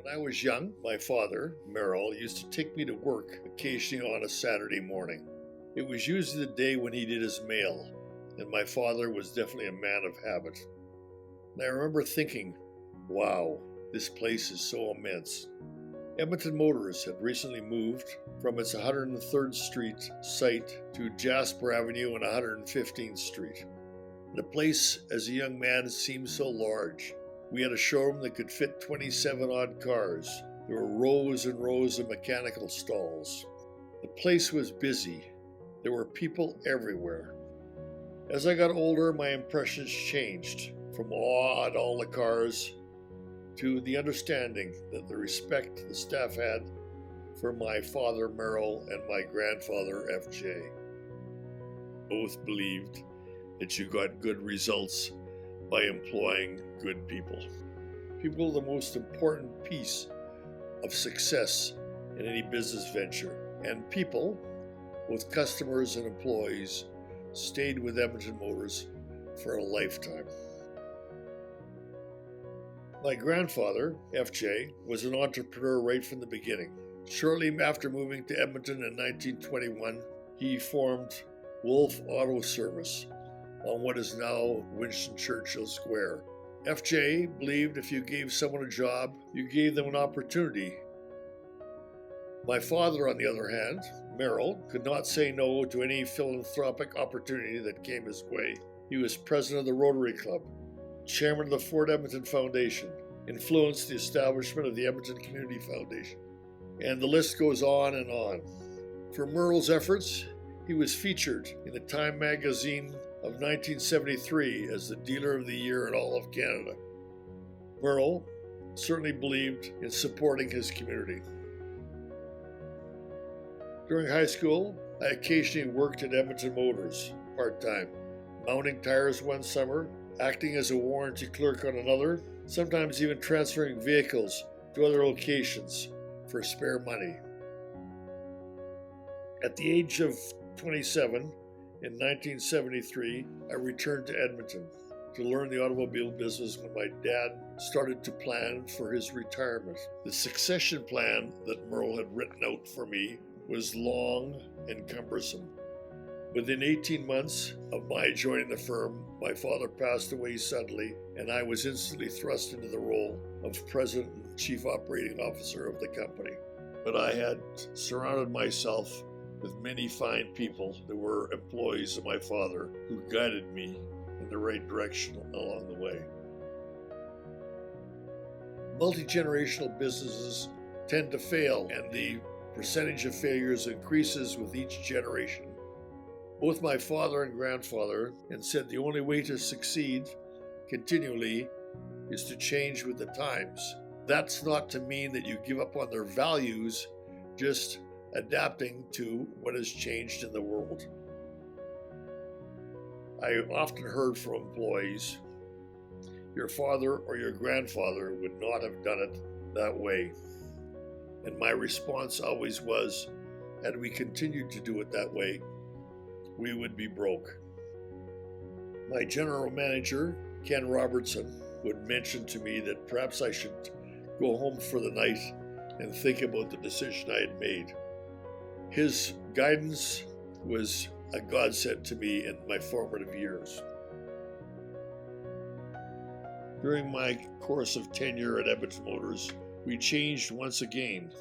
When I was young, my father, Merrill, used to take me to work occasionally on a Saturday morning. It was usually the day when he did his mail, and my father was definitely a man of habit. And I remember thinking, wow, this place is so immense. Edmonton Motors had recently moved from its 103rd Street site to Jasper Avenue and 115th Street. The place, as a young man, seemed so large. We had a showroom that could fit 27-odd cars. There were rows and rows of mechanical stalls. The place was busy. There were people everywhere. As I got older, my impressions changed from awe at all the cars to the understanding that the respect the staff had for my father, Merrill, and my grandfather, FJ. Both believed that you got good results by employing good people. People are the most important piece of success in any business venture, and people, both customers and employees, stayed with Edmonton Motors for a lifetime. My grandfather, FJ, was an entrepreneur right from the beginning. Shortly after moving to Edmonton in 1921, he formed Wolfe Auto Service on what is now Winston Churchill Square. FJ believed if you gave someone a job, you gave them an opportunity. My father, on the other hand, Merrill, could not say no to any philanthropic opportunity that came his way. He was president of the Rotary Club, chairman of the Fort Edmonton Foundation, influenced the establishment of the Edmonton Community Foundation, and the list goes on and on. For Merrill's efforts, he was featured in the Time magazine of 1973 as the Dealer of the Year in all of Canada. Merrill certainly believed in supporting his community. During high school, I occasionally worked at Edmonton Motors part-time, mounting tires one summer, acting as a warranty clerk on another, sometimes even transferring vehicles to other locations for spare money. At the age of 27, in 1973, I returned to Edmonton to learn the automobile business when my dad started to plan for his retirement. The succession plan that Merrill had written out for me was long and cumbersome. Within 18 months of my joining the firm, my father passed away suddenly, and I was instantly thrust into the role of president and chief operating officer of the company. But I had surrounded myself with many fine people that were employees of my father who guided me in the right direction along the way. Multi-generational businesses tend to fail, and the percentage of failures increases with each generation. Both my father and grandfather said the only way to succeed continually is to change with the times. That's not to mean that you give up on their values, just adapting to what has changed in the world. I often heard from employees, your father or your grandfather would not have done it that way. And my response always was, had we continued to do it that way, we would be broke. My general manager, Ken Robertson, would mention to me that perhaps I should go home for the night and think about the decision I had made. His guidance was a godsend to me in my formative years. During my course of tenure at Edmonton Motors, we changed once again.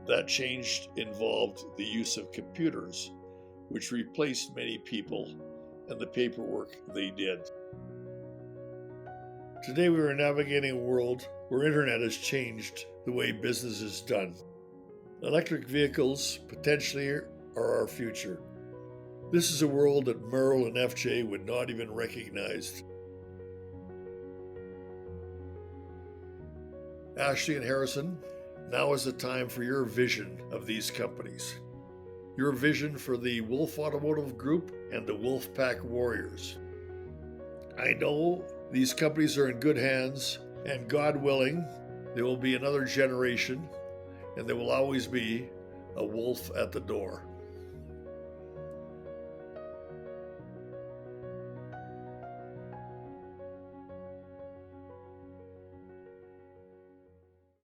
That change involved the use of computers, which replaced many people and the paperwork they did. Today we are navigating a world where internet has changed the way business is done. Electric vehicles potentially are our future. This is a world that Merrill and FJ would not even recognize. Ashley and Harrison, now is the time for your vision of these companies. Your vision for the Wolfe Automotive Group and the Wolfe Pack Warriors. I know these companies are in good hands, and God willing, there will be another generation, and there will always be a wolf at the door.